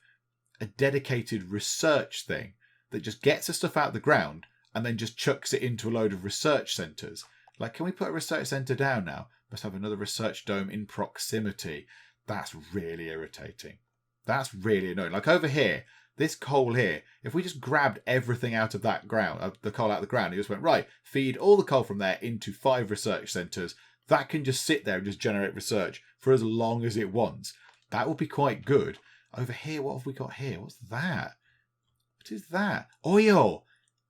a dedicated research thing that just gets the stuff out of the ground and then just chucks it into a load of research centres. Like, can we put a research centre down now? Must have another research dome in proximity. That's really irritating. That's really annoying. Like over here, this coal here, if we just grabbed everything out of that ground, the coal out of the ground, it just went, right, feed all the coal from there into 5 research centres. That can just sit there and just generate research for as long as it wants. That would be quite good. Over here, what have we got here? What's that? What is that? Oil!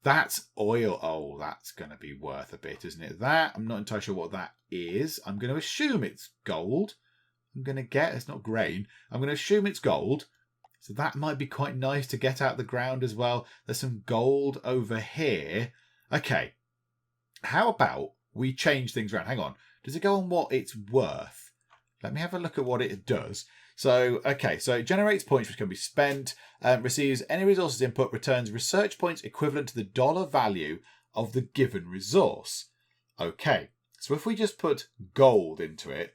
That's oil. Oh, that's going to be worth a bit, isn't it? That, I'm not entirely sure what that is. I'm going to assume it's gold. It's not grain. I'm going to assume it's gold. So that might be quite nice to get out the ground as well. There's some gold over here. Okay. How about we change things around? Hang on. Does it go on what it's worth? Let me have a look at what it does. So, okay, so it generates points which can be spent, receives any resources input, returns research points equivalent to the dollar value of the given resource. Okay, so if we just put gold into it,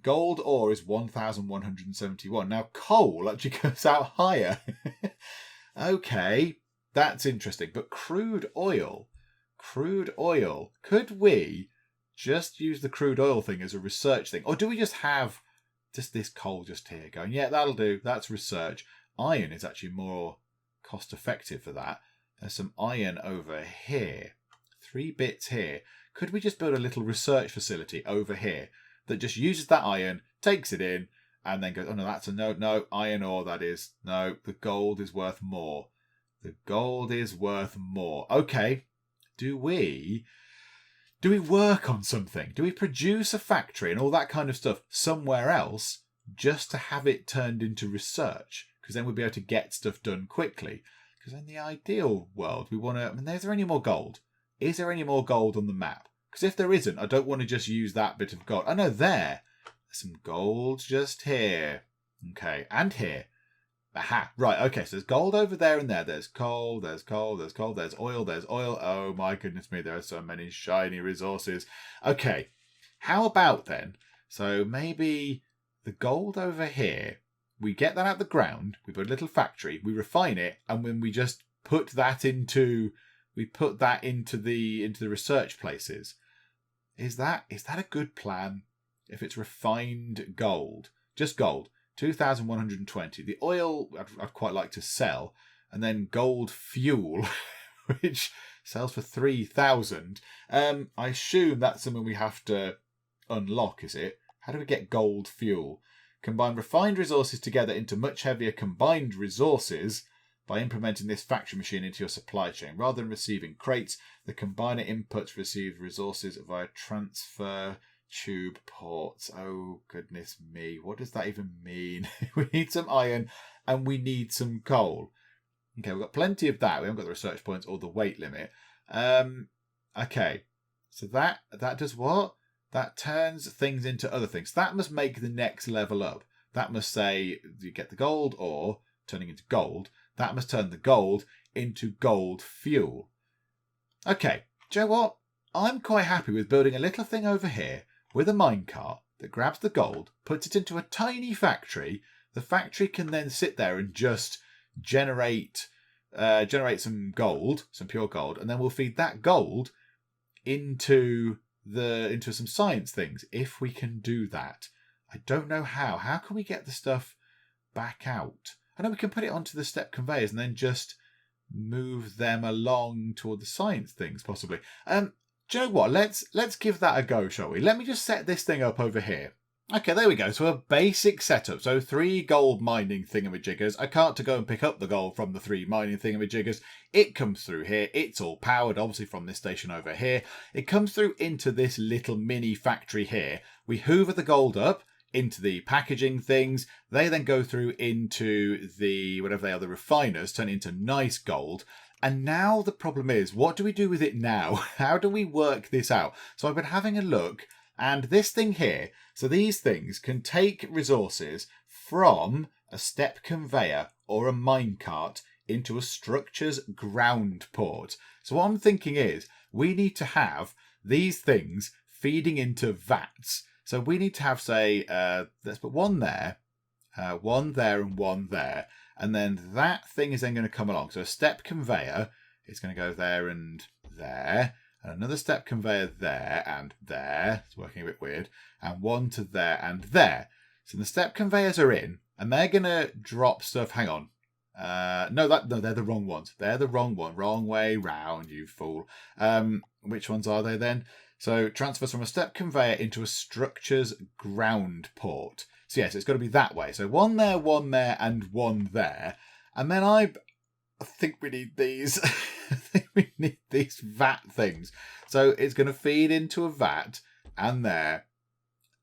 gold ore is 1,171. Now, coal actually goes out higher. Okay, that's interesting. But crude oil, could we just use the crude oil thing as a research thing? Or do we just have just this coal just here going, yeah, that'll do. That's research. Iron is actually more cost effective for that. There's some iron over here. 3 bits here. Could we just build a little research facility over here that just uses that iron, takes it in, and then goes, oh no, that's a no, iron ore, that is. No, the gold is worth more. The gold is worth more. Okay. Do we work on something? Do we produce a factory and all that kind of stuff somewhere else just to have it turned into research? Because then we'll be able to get stuff done quickly. Because in the ideal world, we want to... I mean, is there any more gold? Is there any more gold on the map? Because if there isn't, I don't want to just use that bit of gold. I know there. There's some gold just here. Okay, and here. Aha, right, okay, so there's gold over there and there. There's coal, there's oil, there's oil. Oh my goodness me, there are so many shiny resources. Okay, how about then, so maybe the gold over here, we get that out the ground, we put a little factory, we refine it, and when we just put that into the research places. Is that a good plan? If it's refined gold, just gold. 2,120. The oil I'd quite like to sell, and then gold fuel, which sells for 3,000. I assume that's something we have to unlock, is it? How do we get gold fuel? Combine refined resources together into much heavier combined resources. by implementing this factory machine into your supply chain. Rather than receiving crates, the combiner inputs receive resources via transfer tube ports. Oh, goodness me. What does that even mean? We need some iron and we need some coal. Okay, we've got plenty of that. We haven't got the research points or the weight limit. Okay, so that does what? That turns things into other things. That must make the next level up. That must say you get the gold ore turning into gold. That must turn the gold into gold fuel. Okay, do you know what? I'm quite happy with building a little thing over here with a minecart that grabs the gold, puts it into a tiny factory. The factory can then sit there and just generate some gold, some pure gold, and then we'll feed that gold into some science things if we can do that. I don't know how. How can we get the stuff back out? I know we can put it onto the step conveyors and then just move them along toward the science things, possibly. Do you know what? Let's give that a go, shall we? Let me just set this thing up over here. Okay, there we go. So a basic setup. So 3 gold mining thingamajiggers. I can't to go and pick up the gold from the 3 mining thingamajiggers. It comes through here. It's all powered, obviously, from this station over here. It comes through into this little mini factory here. We hoover the gold up into the packaging things. They then go through into the, whatever they are, the refiners, turn into nice gold. And now the problem is, what do we do with it now? How do we work this out? So I've been having a look, and this thing here, so these things can take resources from a step conveyor or a minecart into a structure's ground port. So what I'm thinking is, we need to have these things feeding into vats. So we need to have, say, let's put one there, and one there. And then that thing is then going to come along. So a step conveyor is going to go there and there. And another step conveyor there and there. It's working a bit weird. And one to there and there. So the step conveyors are in. And they're going to drop stuff. Hang on. No, they're the wrong ones. They're the wrong one. Wrong way round, you fool. Which ones are they then? So transfers from a step conveyor into a structure's ground port. So yes, it's got to be that way. So one there, and one there. And then I think we need these. I think we need these vat things. So it's going to feed into a vat and there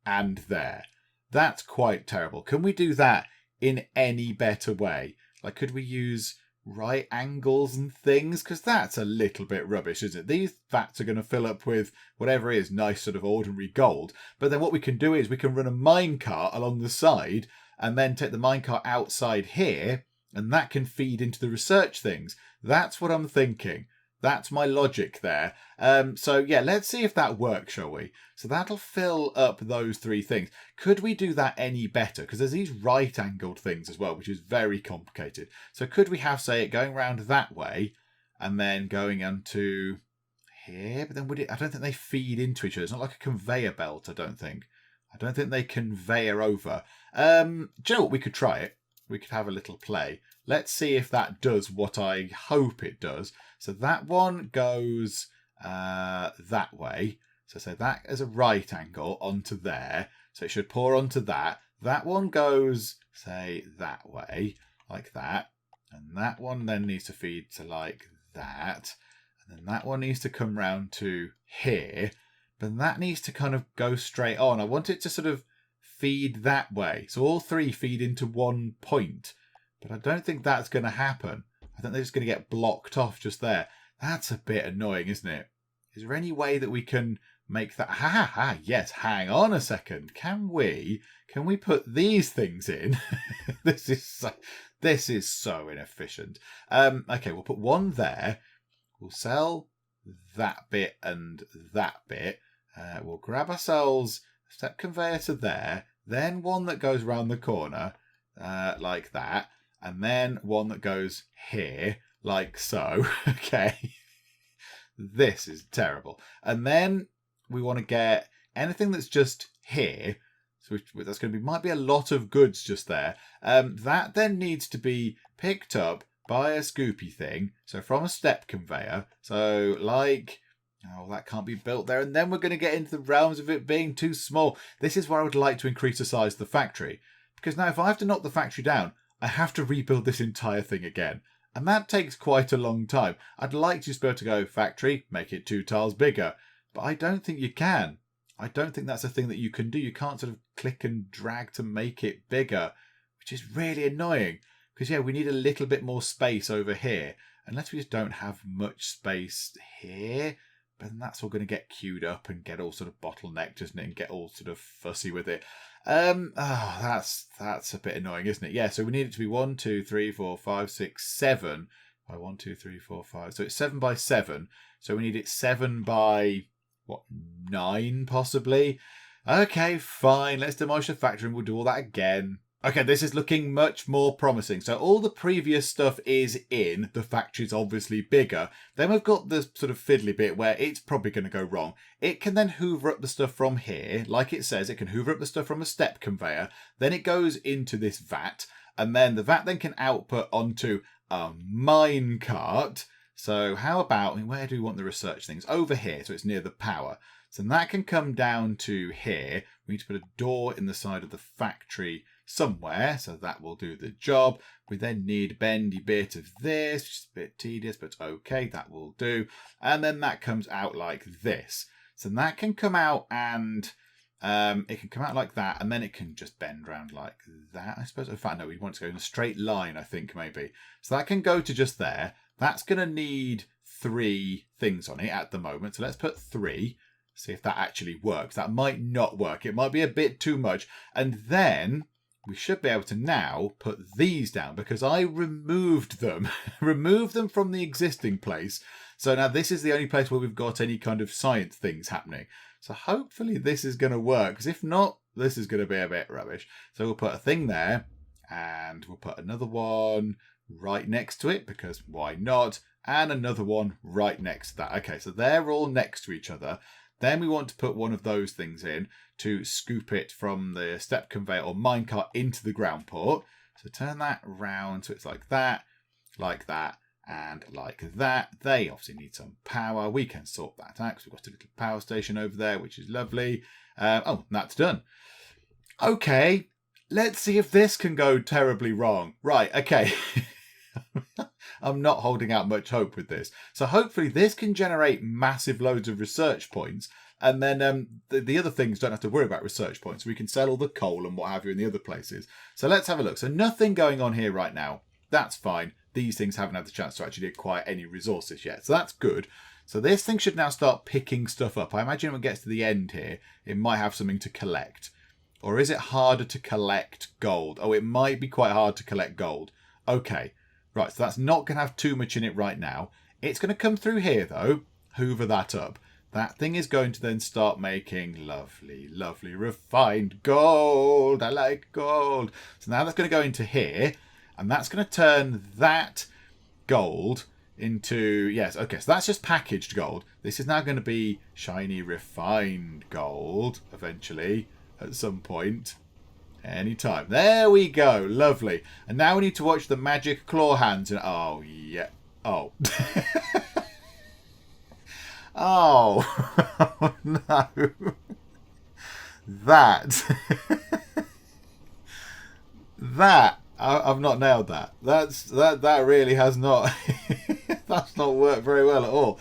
and there. That's quite terrible. Can we do that in any better way? Like, could we use right angles and things? Because that's a little bit rubbish, isn't it? These vats are going to fill up with whatever is nice sort of ordinary gold. But then what we can do is we can run a minecart along the side and then take the minecart outside here, and that can feed into the research things. That's what I'm thinking. That's my logic there. So yeah, let's see if that works, shall we? So that'll fill up those 3 things. Could we do that any better? Because there's these right-angled things as well, which is very complicated. So could we have, say, it going around that way and then going onto here? But then would it? I don't think they feed into each other. It's not like a conveyor belt, I don't think. I don't think they conveyor over. Do you know what? We could try it. We could have a little play. Let's see if that does what I hope it does. So that one goes that way. So say that as a right angle onto there. So it should pour onto that. That one goes, say, that way, like that. And that one then needs to feed to like that. And then that one needs to come round to here. But that needs to kind of go straight on. I want it to sort of feed that way. So all 3 feed into one point. But I don't think that's going to happen. I think they're just going to get blocked off just there. That's a bit annoying, isn't it? Is there any way that we can make that? Yes, hang on a second. Can we put these things in? This is so inefficient. Okay, we'll put one there. We'll sell that bit and that bit. We'll grab ourselves a step conveyor to there. Then one that goes around the corner, like that. And then one that goes here, like so. Okay. This is terrible. And then we want to get anything that's just here. So that's going to be, might be a lot of goods just there. That then needs to be picked up by a scoopy thing. So from a step conveyor. So like, oh, that can't be built there. And then we're going to get into the realms of it being too small. This is where I would like to increase the size of the factory. Because now if I have to knock the factory down, I have to rebuild this entire thing again. And that takes quite a long time. I'd like to just be able to go, factory, make it 2 tiles bigger. But I don't think you can. I don't think that's a thing that you can do. You can't sort of click and drag to make it bigger, which is really annoying. Because, yeah, we need a little bit more space over here. Unless we just don't have much space here. But then that's all going to get queued up and get all sort of bottlenecked, doesn't it? And get all sort of fussy with it. That's a bit annoying, isn't it? Yeah, so we need it to be 1, 2, 3, 4, 5, 6, 7 by 1, 2, 3, 4, 5. So it's 7 by 7. So we need it 7 by, what, 9 possibly? Okay, fine. Let's demolish the factory and we'll do all that again. Okay, this is looking much more promising. So all the previous stuff is in. The factory's obviously bigger. Then we've got the sort of fiddly bit where it's probably going to go wrong. It can then hoover up the stuff from here. Like it says, it can hoover up the stuff from a step conveyor. Then it goes into this vat. And then the vat then can output onto a mine cart. So how about, where do we want the research things? Over here, so it's near the power. So that can come down to here. We need to put a door in the side of the factory somewhere, so that will do the job. We then need a bendy bit of this, which is a bit tedious, but okay, that will do. And then that comes out like this. So that can come out and it can come out like that, and then it can just bend around like that, I suppose. In fact, no, we want to go in a straight line, I think, maybe. So that can go to just there. That's going to need 3 things on it at the moment. So let's put 3. See if that actually works. That might not work. It might be a bit too much. And then we should be able to now put these down because I removed them. Removed them from the existing place. So now this is the only place where we've got any kind of science things happening. So hopefully this is going to work. Because if not, this is going to be a bit rubbish. So we'll put a thing there. And we'll put another one right next to it. Because why not? And another one right next to that. Okay, so they're all next to each other. Then we want to put one of those things in to scoop it from the step conveyor or minecart into the ground port. So turn that round so it's like that, and like that. They obviously need some power. We can sort that out because we've got a little power station over there, which is lovely. That's done. Okay, let's see if this can go terribly wrong. Right, okay. I'm not holding out much hope with this. So hopefully this can generate massive loads of research points. And then the other things don't have to worry about research points. We can sell all the coal and what have you in the other places. So let's have a look. So nothing going on here right now. That's fine. These things haven't had the chance to actually acquire any resources yet. So that's good. So this thing should now start picking stuff up. I imagine when it gets to the end here, it might have something to collect. Or is it harder to collect gold? Oh, it might be quite hard to collect gold. Okay. Right, so that's not going to have too much in it right now. It's going to come through here, though. Hoover that up. That thing is going to then start making lovely, lovely refined gold. I like gold. So now that's going to go into here. And that's going to turn that gold into... Yes, okay, so that's just packaged gold. This is now going to be shiny, refined gold, eventually, at some point. Anytime. There we go. Lovely. And now we need to watch the magic claw hands. And oh, yeah. Oh. Oh. No. That. I've not nailed that. That really has not. That's not worked very well at all.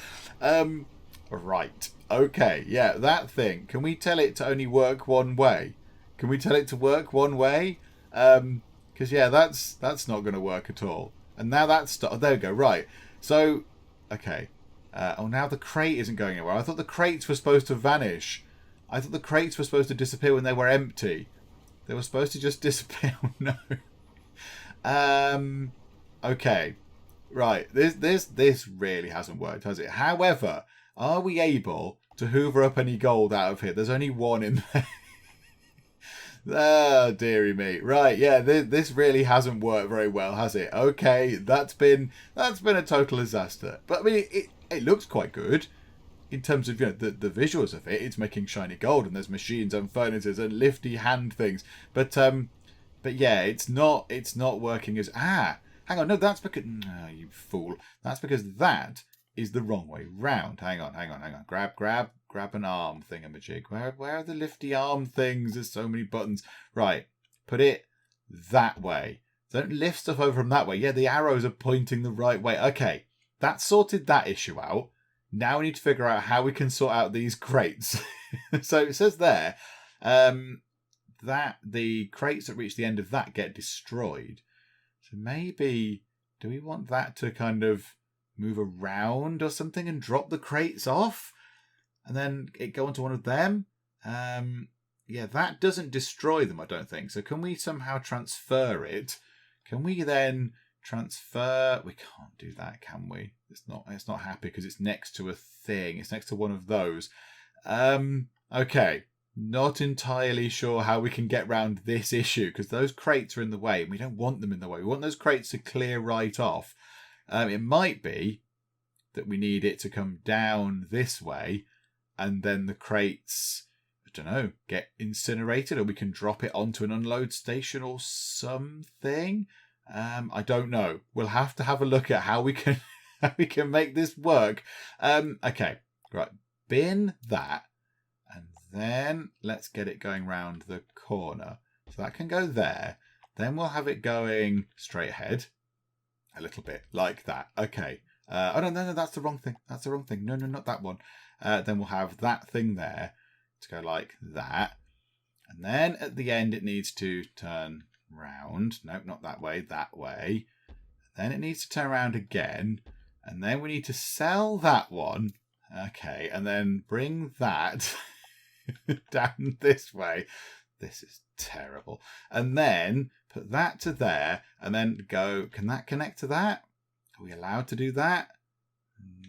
Right. Okay. Yeah, that thing. Can we tell it to only work one way? Can we tell it to work one way? Because, yeah, that's not going to work at all. And now that's... There we go. Right. So, okay. Now the crate isn't going anywhere. I thought the crates were supposed to vanish. I thought the crates were supposed to disappear when they were empty. They were supposed to just disappear. No. Okay. Right. This really hasn't worked, has it? However, are we able to hoover up any gold out of here? There's only one in there. Oh, dearie me. Right, yeah, this really hasn't worked very well, has it? Okay, that's been a total disaster. But I mean, it looks quite good in terms of the visuals of it. It's making shiny gold, and there's machines and furnaces and lifty hand things. But yeah, it's not working as hang on, no, that's because you fool. That's because that is the wrong way round. Hang on. Grab an arm thingamajig. Where are the lifty arm things? There's so many buttons. Right. Put it that way. Don't lift stuff over from that way. Yeah, the arrows are pointing the right way. Okay, that sorted that issue out. Now we need to figure out how we can sort out these crates. So it says there that the crates that reach the end of that get destroyed. So maybe, do we want that to kind of move around or something and drop the crates off? And then it go onto one of them? Yeah, that doesn't destroy them, I don't think. So can we somehow transfer it? Can we then transfer? We can't do that, can we? It's not happy because it's next to a thing. It's next to one of those. Okay. Not entirely sure how we can get around this issue because those crates are in the way and we don't want them in the way. We want those crates to clear right off. It might be that we need it to come down this way and then the crates, I don't know, get incinerated, or we can drop it onto an unload station or something. I don't know. We'll have to have a look at how we can make this work. Okay, right. Bin that. And then let's get it going round the corner. So that can go there. Then we'll have it going straight ahead. A little bit like that. Okay. Oh, no, that's the wrong thing. That's the wrong thing. No, not that one. Then we'll have that thing there to go like that. And then at the end, it needs to turn round. Nope, not that way. That way. Then it needs to turn around again. And then we need to sell that one. Okay. And then bring that down this way. This is terrible. And then put that to there and then go, can that connect to that? Are we allowed to do that?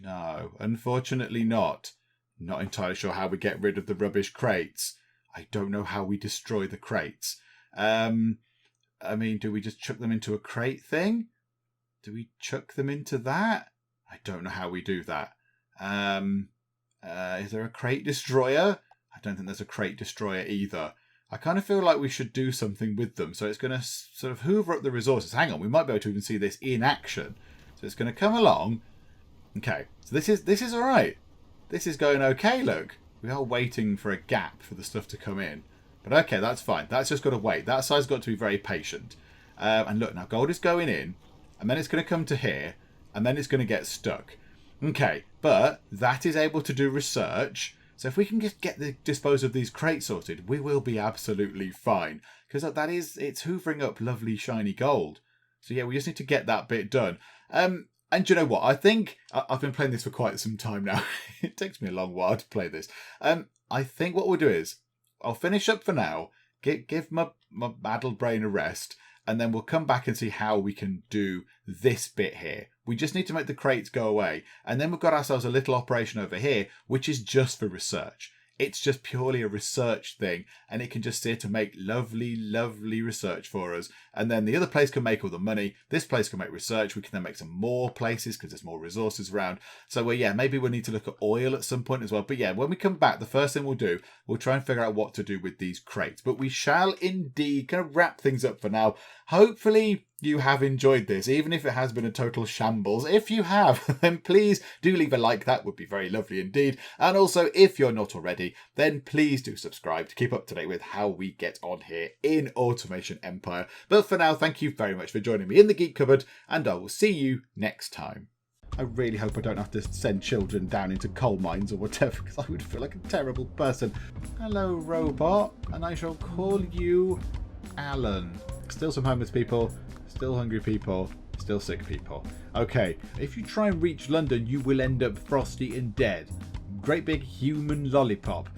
No, unfortunately not. Not entirely sure how we get rid of the rubbish crates. I don't know how we destroy the crates. I mean, do we just chuck them into a crate thing? Do we chuck them into that? I don't know how we do that. Is there a crate destroyer? I don't think there's a crate destroyer either. I kind of feel like we should do something with them. So it's going to sort of hoover up the resources. Hang on, we might be able to even see this in action. So it's going to come along. Okay, so this is all right. This is going okay, look. We are waiting for a gap for the stuff to come in. But okay, that's fine. That's just got to wait. That side's got to be very patient. And look, now gold is going in. And then it's going to come to here. And then it's going to get stuck. Okay, but that is able to do research. So if we can just get the dispose of these crates sorted, we will be absolutely fine. Because it's hoovering up lovely shiny gold. So yeah, we just need to get that bit done. And do you know what? I think I've been playing this for quite some time now. It takes me a long while to play this. I think what we'll do is I'll finish up for now, give my addled brain a rest, and then we'll come back and see how we can do this bit here. We just need to make the crates go away. And then we've got ourselves a little operation over here, which is just for research. It's just purely a research thing. And it can just sit and make lovely, lovely research for us. And then the other place can make all the money. This place can make research. We can then make some more places because there's more resources around. So, well, yeah, maybe we'll need to look at oil at some point as well. But yeah, when we come back, the first thing we'll do, we'll try and figure out what to do with these crates. But we shall indeed kind of wrap things up for now. Hopefully you have enjoyed this, even if it has been a total shambles. If you have, then please do leave a like. That would be very lovely indeed. And also, if you're not already, then please do subscribe to keep up to date with how we get on here in Automation Empire. But for now, thank you very much for joining me in the Geek Cupboard, and I will see you next time. I really hope I don't have to send children down into coal mines or whatever, because I would feel like a terrible person. Hello, robot, and I shall call you Alan. Still some homeless people, still hungry people, still sick people. Okay, if you try and reach London, you will end up frosty and dead. Great big human lollipop.